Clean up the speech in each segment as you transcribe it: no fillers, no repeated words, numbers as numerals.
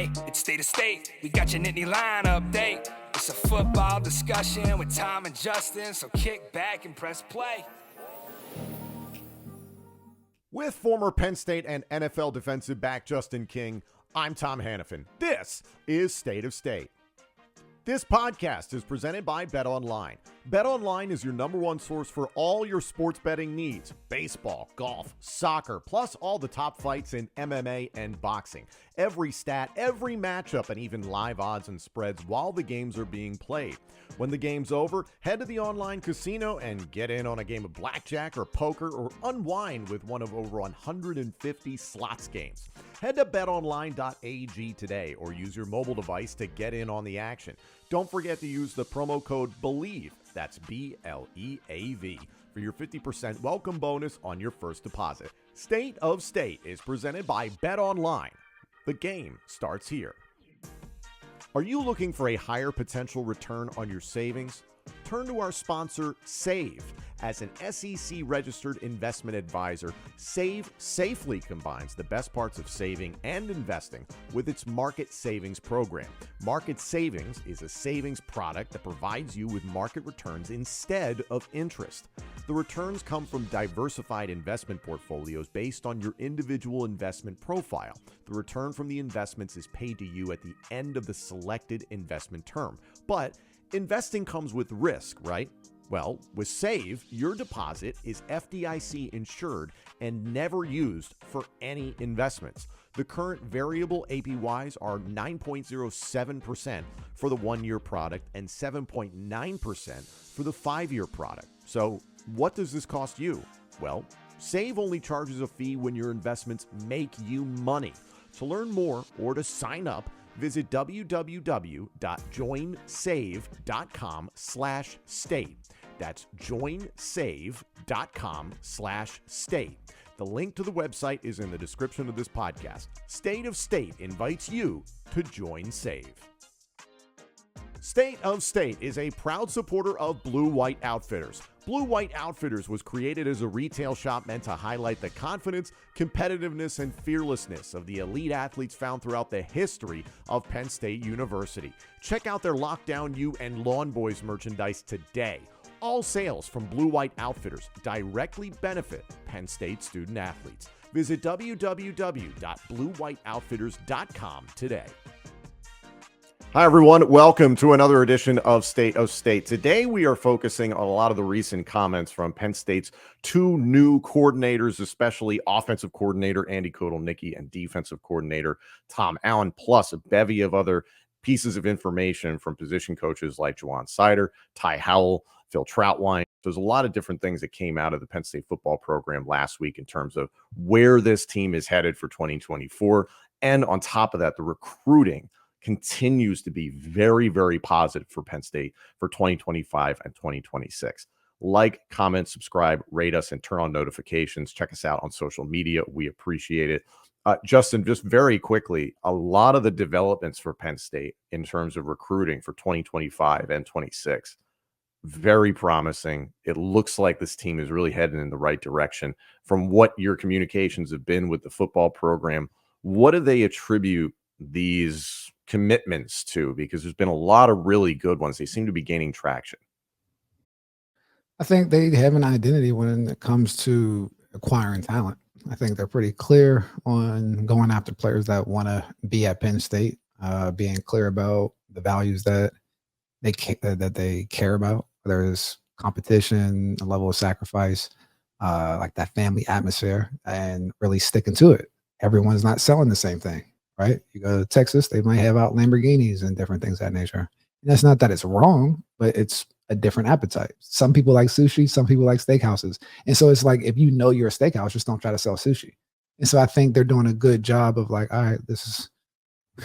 Hey, it's State of State. We got your Nittany Line update. It's a football discussion with Tom and Justin, so kick back and press play. With former Penn State and NFL defensive back Justin King, I'm Tom Hannafin. This is State of State. This podcast is presented by BetOnline. BetOnline is your number one source for all your sports betting needs. Baseball, golf, soccer, plus all the top fights in MMA and boxing. Every stat, every matchup, and even live odds and spreads while the games are being played. When the game's over, head to the online casino and get in on a game of blackjack or poker or unwind with one of over 150 slots games. Head to betonline.ag today or use your mobile device to get in on the action. Don't forget to use the promo code BELIEVE, that's BLEAV, for your 50% welcome bonus on your first deposit. State of State is presented by BetOnline. The game starts here. Are you looking for a higher potential return on your savings? Turn to our sponsor, Save. As an SEC-registered investment advisor, Save safely combines the best parts of saving and investing with its Market Savings program. Market Savings is a savings product that provides you with market returns instead of interest. The returns come from diversified investment portfolios based on your individual investment profile. The return from the investments is paid to you at the end of the selected investment term. But investing comes with risk, right? Well, with Save, your deposit is FDIC insured and never used for any investments. The current variable APYs are 9.07% for the one-year product and 7.9% for the five-year product. So what does this cost you? Well, Save only charges a fee when your investments make you money. To learn more or to sign up, visit www.joinsave.com/state. That's joinsave.com/state. The link to the website is in the description of this podcast. State of State invites you to join Save. State of State is a proud supporter of Blue White Outfitters. Blue White Outfitters was created as a retail shop meant to highlight the confidence, competitiveness, and fearlessness of the elite athletes found throughout the history of Penn State University. Check out their Lockdown U and Lawn Boys merchandise today. All sales from Blue White Outfitters directly benefit Penn State student athletes. Visit www.bluewhiteoutfitters.com today. Hi, everyone. Welcome to another edition of State of State. Today, we are focusing on a lot of the recent comments from Penn State's two new coordinators, especially offensive coordinator Andy Kotelnicki and defensive coordinator Tom Allen, plus a bevy of other pieces of information from position coaches like Ja'Juan Seider, Ty Howell, Phil Trautwein. There's a lot of different things that came out of the Penn State football program last week in terms of where this team is headed for 2024. And on top of that, the recruiting continues to be very, very positive for Penn State for 2025 and 2026. Like, comment, subscribe, rate us, and turn on notifications. Check us out on social media. We appreciate it. Justin, just very quickly, a lot of the developments for Penn State in terms of recruiting for 2025 and 26, very promising. It looks like this team is really heading in the right direction. From what your communications have been with the football program, what do they attribute these commitments to? Because there's been a lot of really good ones. They seem to be gaining traction. I think they have an identity when it comes to acquiring talent. I think they're pretty clear on going after players that want to be at Penn State, being clear about the values that they care about. There's competition, a level of sacrifice, like that family atmosphere, and really sticking to it. Everyone's not selling the same thing, right? You go to Texas, they might have out Lamborghinis and different things of that nature. And that's not that it's wrong, but it's a different appetite. Some people like sushi, some people like steakhouses. And so it's like, if you know you're a steakhouse, just don't try to sell sushi. And so I think they're doing a good job of like, all right, this is,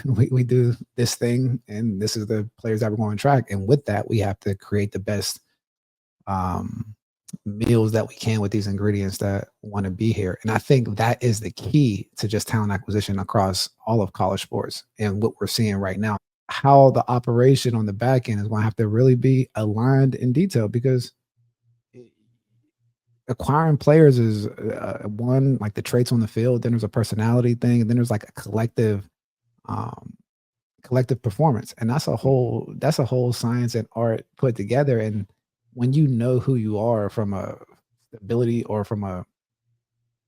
we do this thing, and this is the players that we're going to track. And with that, we have to create the best meals that we can with these ingredients that want to be here. And I think that is the key to just talent acquisition across all of college sports. And what we're seeing right now, how the operation on the back end is going to have to really be aligned in detail, because acquiring players is one, like the traits on the field, then there's a personality thing, and then there's like a collective collective performance. And that's a whole science and art put together. And when you know who you are from a ability or from a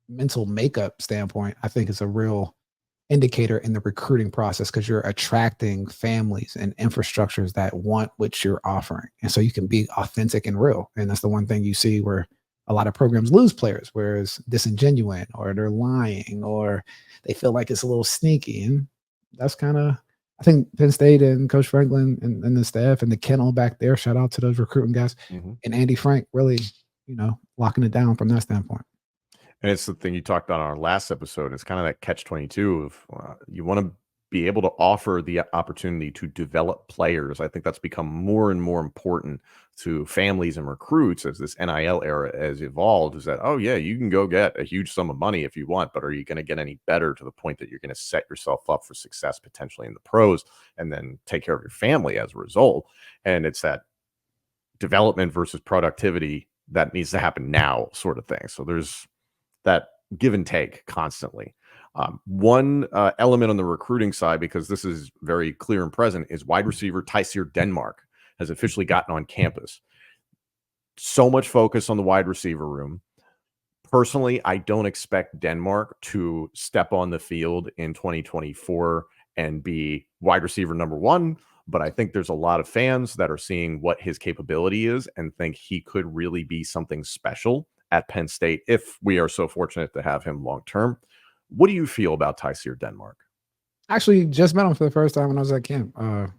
mental makeup standpoint, I think it's a real indicator in the recruiting process because you're attracting families and infrastructures that want what you're offering. And so you can be authentic and real. And that's the one thing you see where a lot of programs lose players, whereas disingenuine or they're lying or they feel like it's a little sneaky. And that's kind of, I think Penn State and Coach Franklin and the staff and the kennel back there, shout out to those recruiting guys and Andy Frank really, locking it down from that standpoint. And it's the thing you talked about on our last episode. It's kind of that catch-22 of you want to be able to offer the opportunity to develop players. I think that's become more and more important to families and recruits as this NIL era has evolved, is that, oh, yeah, you can go get a huge sum of money if you want, but are you going to get any better to the point that you're going to set yourself up for success potentially in the pros and then take care of your family as a result? And it's that development versus productivity that needs to happen now sort of thing. So there's that give and take constantly. One element on the recruiting side, because this is very clear and present, is wide receiver Tyseer Denmark has officially gotten on campus. So much focus on the wide receiver room. Personally, I don't expect Denmark to step on the field in 2024 and be wide receiver number one, but I think there's a lot of fans that are seeing what his capability is and think he could really be something special at Penn State if we are so fortunate to have him long term. What do you feel about Tyseer Denmark? Actually, just met him for the first time when I was at camp a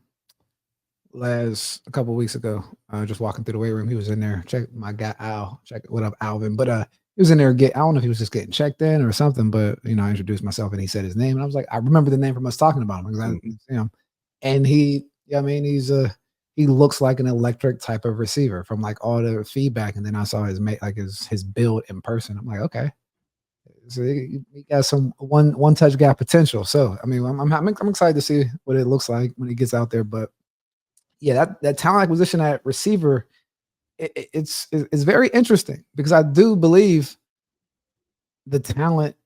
couple of weeks ago. Just walking through the weight room, he was in there. Check my guy Al. Check what up, Alvin. But he was in there. I don't know if he was just getting checked in or something. But I introduced myself and he said his name, and I was like, I remember the name from us talking about him because I see him. And he looks like an electric type of receiver from like all the feedback. And then I saw his build in person. I'm like, okay. So he got some one touch gap potential. So I mean, I'm excited to see what it looks like when he gets out there. But yeah, that talent acquisition at receiver, it's very interesting because I do believe the talent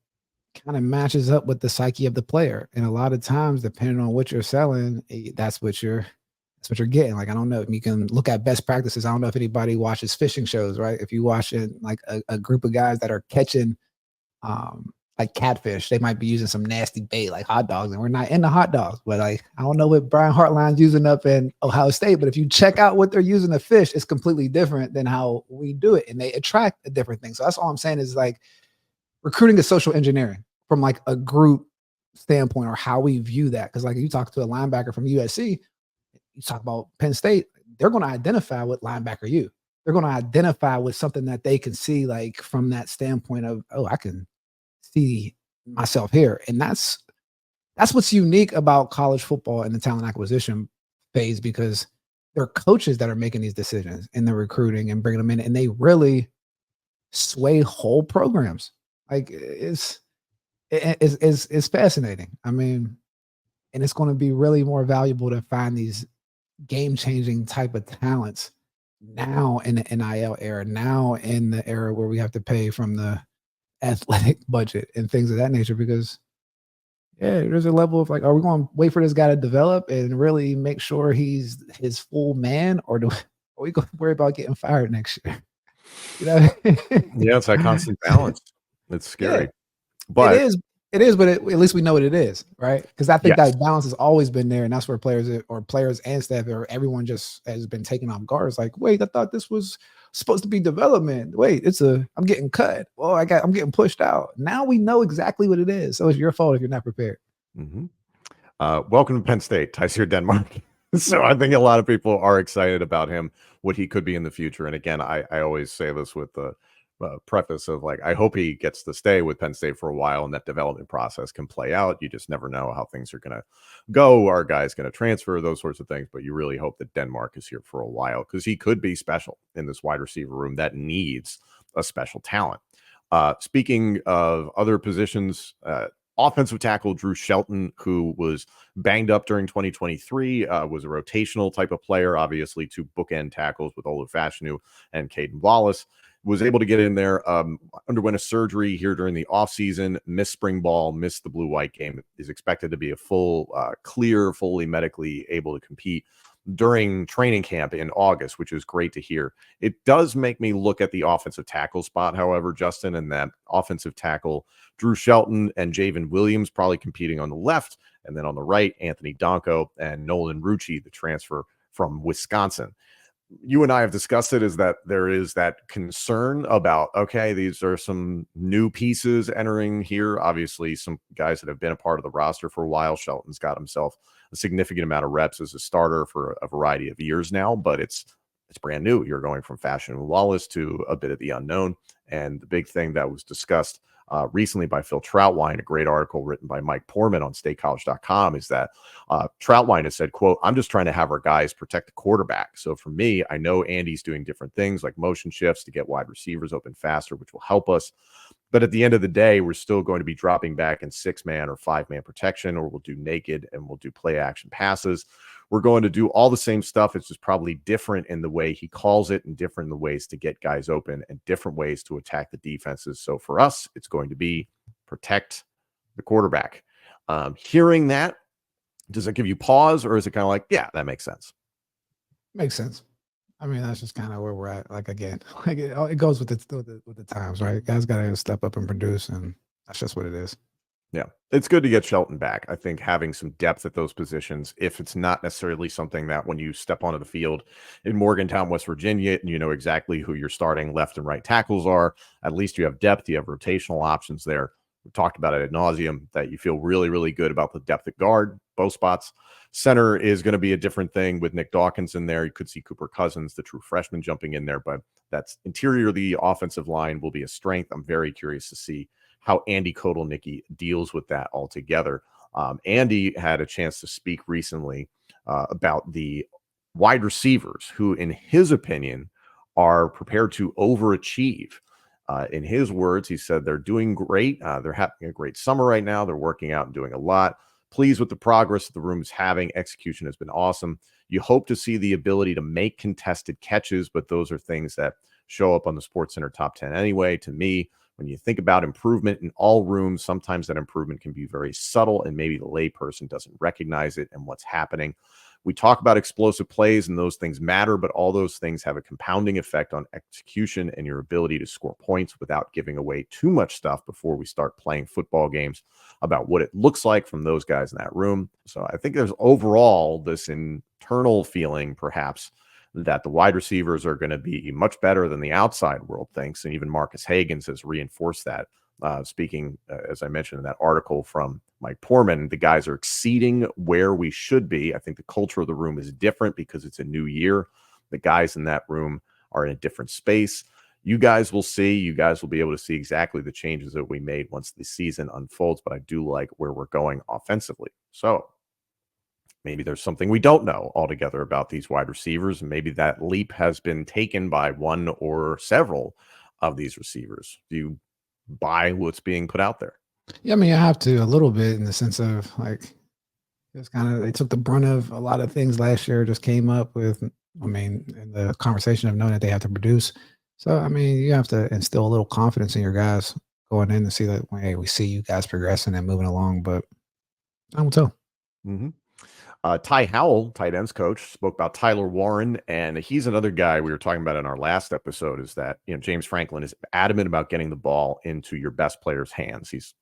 kind of matches up with the psyche of the player, and a lot of times, depending on what you're selling, that's what you're getting. Like I don't know if you can look at best practices. I don't know if anybody watches fishing shows, right? If you watch it, like a group of guys that are catching like catfish, they might be using some nasty bait like hot dogs, and we're not into hot dogs. But like I don't know what Brian Hartline's using up in Ohio State, but if you check out what they're using to fish, it's completely different than how we do it, and they attract a different thing. So that's all I'm saying is like recruiting is social engineering from like a group standpoint or how we view that. Because like you talk to a linebacker from USC, you talk about Penn State, they're going to identify with linebacker you. They're going to identify with something that they can see like from that standpoint of, oh, I can see myself here. And that's what's unique about college football and the talent acquisition phase, because there are coaches that are making these decisions in the recruiting and bringing them in, and they really sway whole programs. Like it's fascinating. I mean, and it's going to be really more valuable to find these game-changing type of talents now in the NIL era, now in the era where we have to pay from the athletic budget and things of that nature, because there's a level of like, are we going to wait for this guy to develop and really make sure he's his full man, or are we going to worry about getting fired next year? Yeah, it's that constant balance. It's scary. Yeah, but it is, but at least we know what it is, right? Because I think that balance has always been there, and that's where players and staff or everyone just has been taken off guard. It's like, wait, I thought this was supposed to be development. Wait, I'm getting cut. Well, I'm getting pushed out. Now we know exactly what it is. So it's your fault if you're not prepared. Welcome to Penn State, Tyseer Denmark. So I think a lot of people are excited about him, what he could be in the future. And again, I always say this with the preface of like, I hope he gets to stay with Penn State for a while and that development process can play out. You just never know how things are going to go. Our guy's going to transfer, those sorts of things. But you really hope that Denmark is here for a while because he could be special in this wide receiver room that needs a special talent. Speaking of other positions, offensive tackle Drew Shelton, who was banged up during 2023, was a rotational type of player, obviously two bookend tackles with Olu Fashanu and Caden Wallace. was able to get in there, underwent a surgery here during the offseason, missed spring ball, missed the blue-white game, is expected to be a full, clear, fully medically able to compete during training camp in August, which is great to hear. It does make me look at the offensive tackle spot, however, Justin, and that offensive tackle, Drew Shelton and Javen Williams probably competing on the left, and then on the right, Anthony Donko and Nolan Rucci, the transfer from Wisconsin. You and I have discussed it, is that there is that concern about, okay, these are some new pieces entering here. Obviously, some guys that have been a part of the roster for a while. Shelton's got himself a significant amount of reps as a starter for a variety of years now, but it's brand new. You're going from Fashion Wallace to a bit of the unknown. And the big thing that was discussed recently by Phil Trautwein, a great article written by Mike Poorman on statecollege.com, is that Trautwein has said, quote, "I'm just trying to have our guys protect the quarterback. So for me, I know Andy's doing different things like motion shifts to get wide receivers open faster, which will help us. But at the end of the day, we're still going to be dropping back in 6-man or 5-man protection, or we'll do naked and we'll do play action passes. We're going to do all the same stuff. It's just probably different in the way he calls it and different in the ways to get guys open and different ways to attack the defenses. So for us, it's going to be protect the quarterback." Hearing that, does it give you pause, or is it kind of like, yeah, that makes sense? Makes sense. I mean, that's just kind of where we're at. Like, again, like it goes with the times, right? Guys got to step up and produce, and that's just what it is. Yeah, it's good to get Shelton back. I think having some depth at those positions, if it's not necessarily something that when you step onto the field in Morgantown, West Virginia, and you know exactly who your starting left and right tackles are, at least you have depth, you have rotational options there. We talked about it ad nauseum, that you feel really, really good about the depth at guard, both spots. Center is going to be a different thing with Nick Dawkins in there. You could see Cooper Cousins, the true freshman, jumping in there, but that's interior of the offensive line will be a strength. I'm very curious to see how Andy Kotelnicki deals with that altogether. Andy had a chance to speak recently about the wide receivers who, in his opinion, are prepared to overachieve. In his words, he said they're doing great. They're having a great summer right now. They're working out and doing a lot. Pleased with the progress the room is having. Execution has been awesome. You hope to see the ability to make contested catches, but those are things that show up on the SportsCenter top 10 anyway. To me, when you think about improvement in all rooms, sometimes that improvement can be very subtle and maybe the layperson doesn't recognize it and what's happening. We talk about explosive plays and those things matter, but all those things have a compounding effect on execution and your ability to score points without giving away too much stuff before we start playing football games about what it looks like from those guys in that room. So I think there's overall this internal feeling, perhaps, that the wide receivers are going to be much better than the outside world thinks. And even Marques Hagans has reinforced that. Speaking, as I mentioned in that article from Mike Poorman, the guys are exceeding where we should be. I think the culture of the room is different because it's a new year. The guys in that room are in a different space. You guys will see. You guys will be able to see exactly the changes that we made once the season unfolds. But I do like where we're going offensively. So maybe there's something we don't know altogether about these wide receivers. And maybe that leap has been taken by one or several of these receivers. Do you buy what's being put out there? Yeah, I mean, you have to a little bit in the sense of like, it's kind of, they took the brunt of a lot of things last year, just came up with, I mean, in the conversation of knowing that they have to produce. So, I mean, you have to instill a little confidence in your guys going in to see that, hey, we see you guys progressing and moving along, but I will tell. Mm-hmm. Ty Howell, tight ends coach, spoke about Tyler Warren, and he's another guy we were talking about in our last episode, is that, you know, James Franklin is adamant about getting the ball into your best player's hands. He's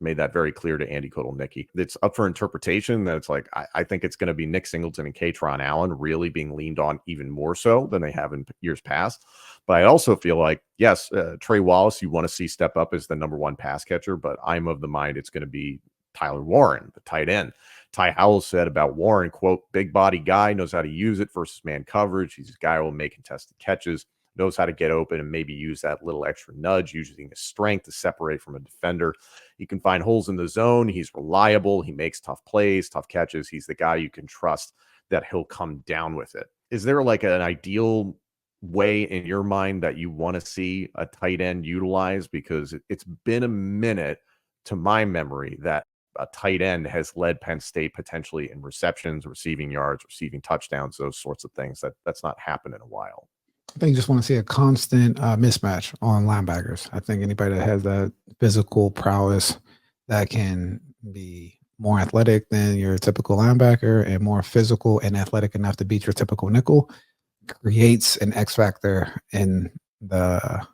made that very clear to Andy Kotelnicki. It's up for interpretation that it's like, I think it's going to be Nick Singleton and Katron Allen really being leaned on even more so than they have in years past. But I also feel like, yes, Trey Wallace, you want to see step up as the number one pass catcher, but I'm of the mind it's going to be Tyler Warren, the tight end. Ty Howell said about Warren, quote, big body guy, knows how to use it versus man coverage. He's a guy who will make contested catches, knows how to get open and maybe use that little extra nudge, using his strength to separate from a defender. He can find holes in the zone. He's reliable. He makes tough plays, tough catches. He's the guy you can trust that he'll come down with it. Is there like an ideal way in your mind that you want to see a tight end utilized? Because it's been a minute to my memory that a tight end has led Penn State potentially in receptions, receiving yards, receiving touchdowns, those sorts of things. That's not happened in a while. I think you just want to see a constant mismatch on linebackers. I think anybody that has that physical prowess that can be more athletic than your typical linebacker and more physical and athletic enough to beat your typical nickel creates an X factor the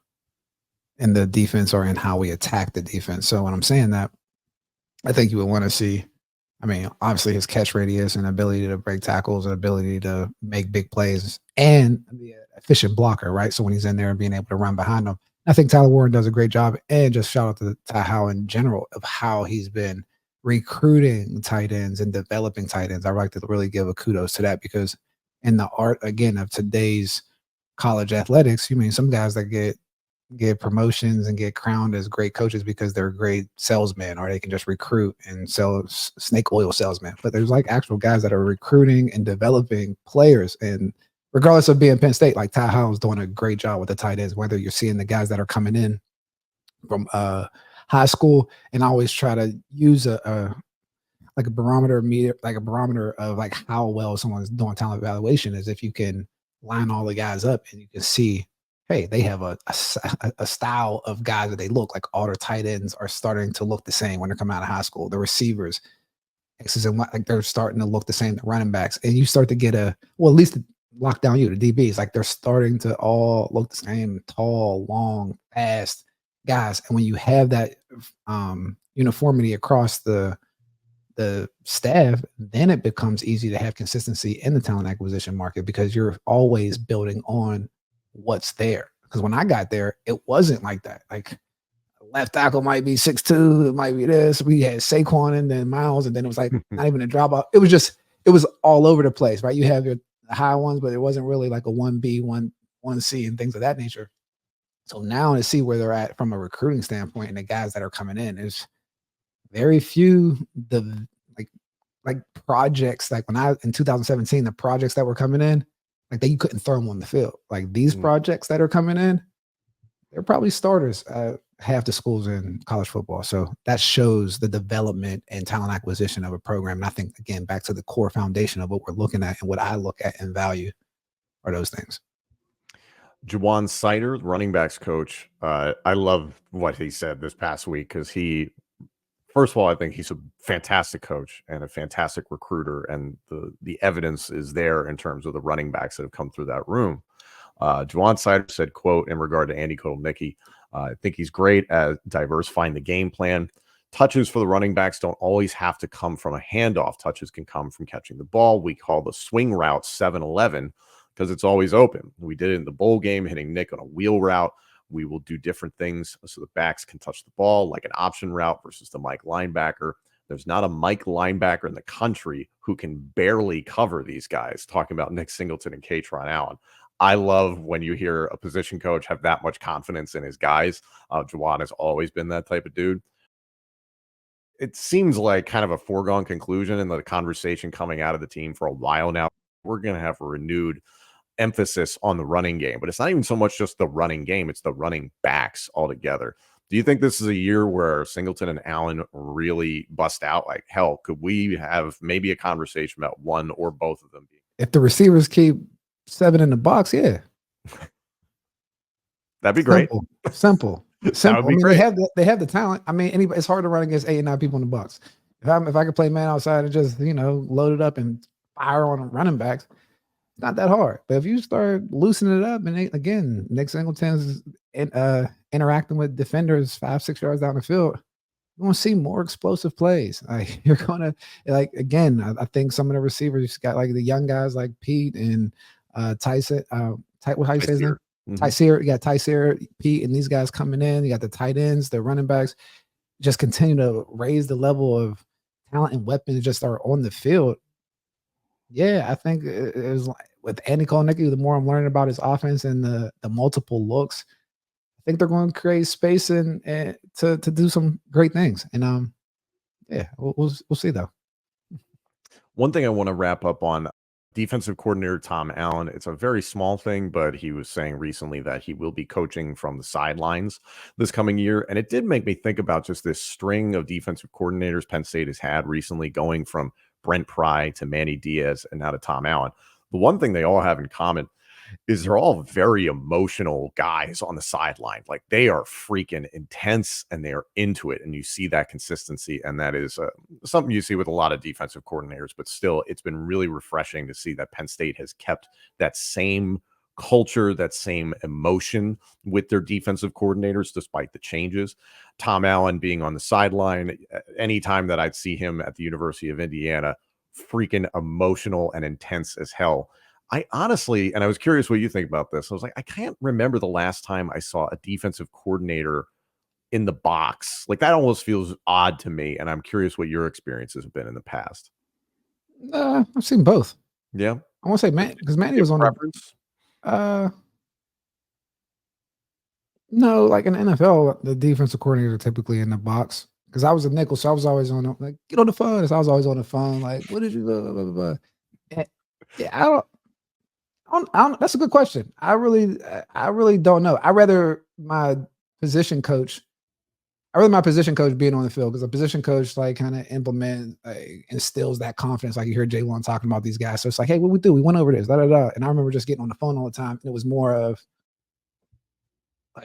in the defense or in how we attack the defense. So when I'm saying that, I think you would want to see, I mean, obviously his catch radius and ability to break tackles and ability to make big plays and be an efficient blocker, right? So when he's in there and being able to run behind them, I think Tyler Warren does a great job. And just shout out to Ty Howe in general of how he's been recruiting tight ends and developing tight ends. I like to really give a kudos to that because in the art, again, of today's college athletics, you mean some guys that get promotions and get crowned as great coaches because they're great salesmen or they can just recruit and sell snake oil salesmen. But there's like actual guys that are recruiting and developing players. And regardless of being Penn State, like Ty Howe is doing a great job with the tight ends, whether you're seeing the guys that are coming in from high school, and I always try to use a barometer meter, like a barometer of like how well someone's doing talent evaluation is if you can line all the guys up and you can see, hey, they have a style of guys that they look like. All their tight ends are starting to look the same when they're coming out of high school. The receivers, X's and Y, like they're starting to look the same. The running backs, and you start to get at least lock down you, the DBs, like they're starting to all look the same, tall, long, fast guys. And when you have that uniformity across the staff, then it becomes easy to have consistency in the talent acquisition market because you're always building on what's there. Because when I got there, it wasn't like that. Like left tackle might be 6'2", it might be this. We had Saquon and then Miles, and then it was like not even a drop off. It was all over the place, right? You have your high ones, but it wasn't really like a 1B, 1C and things of that nature. So now to see where they're at from a recruiting standpoint and the guys that are coming in is very few like projects. Like when in 2017, the projects that were coming in, like you couldn't throw them on the field. Like these projects that are coming in, they're probably starters at half the schools in college football. So that shows the development and talent acquisition of a program. And I think, again, back to the core foundation of what we're looking at and what I look at and value are those things. Ja'Juan Seider, the running backs coach, I love what he said this past week because first of all, I think he's a fantastic coach and a fantastic recruiter, and the evidence is there in terms of the running backs that have come through that room. Ja'Juan Seider said, quote, in regard to Andy Kotelnicki, I think he's great at diversifying the game plan. Touches for the running backs don't always have to come from a handoff. Touches can come from catching the ball. We call the swing route 7-11 because it's always open. We did it in the bowl game, hitting Nick on a wheel route. We will do different things so the backs can touch the ball, like an option route versus the Mike linebacker. There's not a Mike linebacker in the country who can barely cover these guys, talking about Nick Singleton and Kaytron Allen. I love when you hear a position coach have that much confidence in his guys. Ja'Juan has always been that type of dude. It seems like kind of a foregone conclusion in the conversation coming out of the team for a while now. We're going to have a renewed emphasis on the running game, but it's not even so much just the running game, it's the running backs altogether. Do you think this is a year where Singleton and Allen really bust out? Like, hell, could we have maybe a conversation about one or both of them? If the receivers keep 7 in the box, yeah. That'd be great. Simple. That would be great. They have the talent. I mean, it's hard to run against 8 and 9 people in the box. If I could play man outside and just, load it up and fire on running backs, not that hard. But if you start loosening it up, and again, Nick Singleton's interacting with defenders 5-6 yards down the field, you want to see more explosive plays. Like you're gonna again. I think some of the receivers got like the young guys like Pete and Tyson. How you say his name? Tyseer. You got Tyseer, Pete, and these guys coming in. You got the tight ends, the running backs. Just continue to raise the level of talent and weapons just are on the field. Yeah, I think it was like with Andy Kotelnicki, the more I'm learning about his offense and the multiple looks, I think they're going to create space and to do some great things. And yeah, we'll see though. One thing I want to wrap up on, defensive coordinator Tom Allen. It's a very small thing, but he was saying recently that he will be coaching from the sidelines this coming year. And it did make me think about just this string of defensive coordinators Penn State has had recently, going from Brent Pry to Manny Diaz and now to Tom Allen. The one thing they all have in common is they're all very emotional guys on the sideline. Like they are freaking intense and they are into it. And you see that consistency. And that is something you see with a lot of defensive coordinators, but still it's been really refreshing to see that Penn State has kept that same culture, that same emotion with their defensive coordinators, despite the changes. Tom Allen being on the sideline, anytime that I'd see him at the University of Indiana, freaking emotional and intense as hell. I honestly, and I was curious what you think about this. I was like, I can't remember the last time I saw a defensive coordinator in the box. Like that almost feels odd to me. And I'm curious what your experiences have been in the past. I've seen both. Yeah. I want to say Manny, because Manny was on preference? No, like in the NFL, the defensive coordinator are typically in the box. Because I was a nickel, so I was always on like get on the phone. So I was always on the phone, like, what did you blah, blah, blah, blah. And, yeah, I don't, that's a good question. I really don't know. I rather my position coach being on the field, because a position coach like kind of instills that confidence. Like you hear Ja'Juan talking about these guys. So it's like, hey, what we do? We went over this, da da da. And I remember just getting on the phone all the time. And it was more of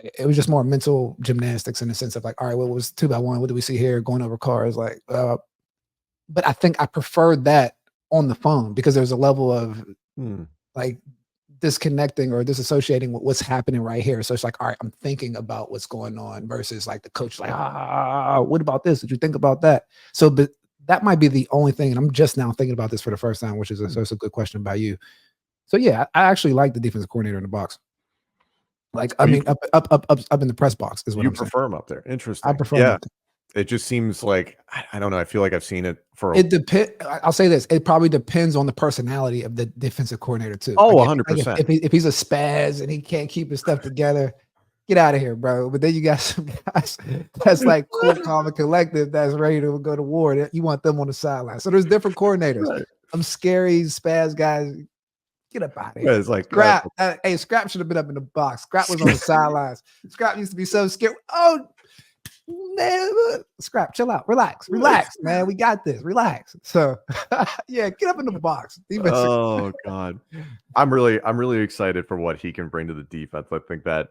it was just more mental gymnastics in the sense of like, all right, what was 2x1? What do we see here? Going over cars, like, but I think I preferred that on the phone because there's a level of like disconnecting or disassociating with what's happening right here. So it's like, all right, I'm thinking about what's going on versus like the coach, like, what about this? Did you think about that? So, but that might be the only thing. And I'm just now thinking about this for the first time, which is so it's a good question by you. So yeah, I actually like the defensive coordinator in the box. Like, I mean, up in the press box is what you I'm saying. prefer him up there. Interesting. I prefer him up there. It just seems like, I don't know. I feel like I've seen it for It depends. I'll say this. It probably depends on the personality of the defensive coordinator too. Oh, like 100%. If he's a spaz and he can't keep his stuff together, get out of here, bro. But then you got some guys that's like cool, calm, and collective that's ready to go to war. You want them on the sideline. So there's different coordinators. Right. Some scary spaz guys. Get up out of here. It's like Scrap. Hey, Scrap should have been up in the box. Scrap was on the sidelines. Scrap used to be so scared. Oh, man. Scrap, chill out. Relax, man. We got this. Relax. So, yeah, get up in the box. Defense. Oh, God. I'm really excited for what he can bring to the defense. I think that,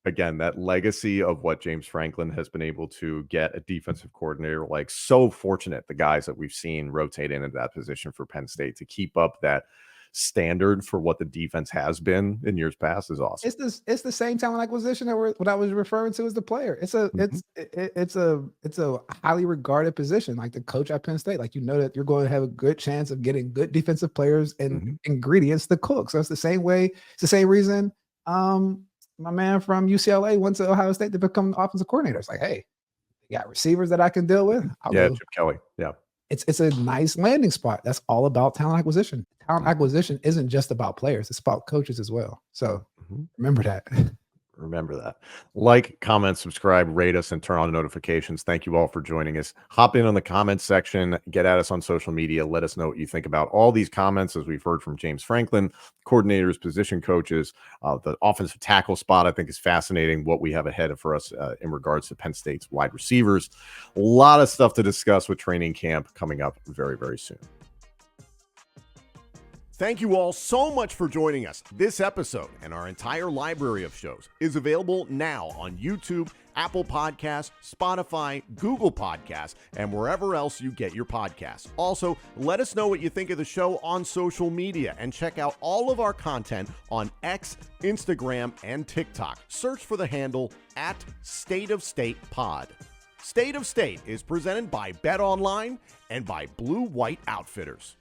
again, that legacy of what James Franklin has been able to get a defensive coordinator, like so fortunate, the guys that we've seen rotate into that position for Penn State to keep up that standard for what the defense has been in years past is awesome. It's the same talent acquisition that what I was referring to as the player. It's a highly regarded position, like the coach at Penn State. Like, you know that you're going to have a good chance of getting good defensive players and ingredients to cook. So it's the same way. It's the same reason my man from UCLA went to Ohio State to become offensive coordinator. It's like, hey, you got receivers that I can deal with. Chip Kelly. Yeah. It's a nice landing spot. That's all about talent acquisition. Talent acquisition isn't just about players. It's about coaches as well. So remember that. Remember that. Like, comment, subscribe, rate us, and turn on notifications. Thank you all for joining us. Hop in on the comments section. Get at us on social media. Let us know what you think about all these comments, as we've heard from James Franklin, coordinators, position coaches. The offensive tackle spot, I think, is fascinating, what we have ahead for us in regards to Penn State's wide receivers. A lot of stuff to discuss with training camp coming up very, very soon. Thank you all so much for joining us. This episode and our entire library of shows is available now on YouTube, Apple Podcasts, Spotify, Google Podcasts, and wherever else you get your podcasts. Also, let us know what you think of the show on social media and check out all of our content on X, Instagram, and TikTok. Search for the handle @StateOfStatePod. State of State is presented by Bet Online and by Blue White Outfitters.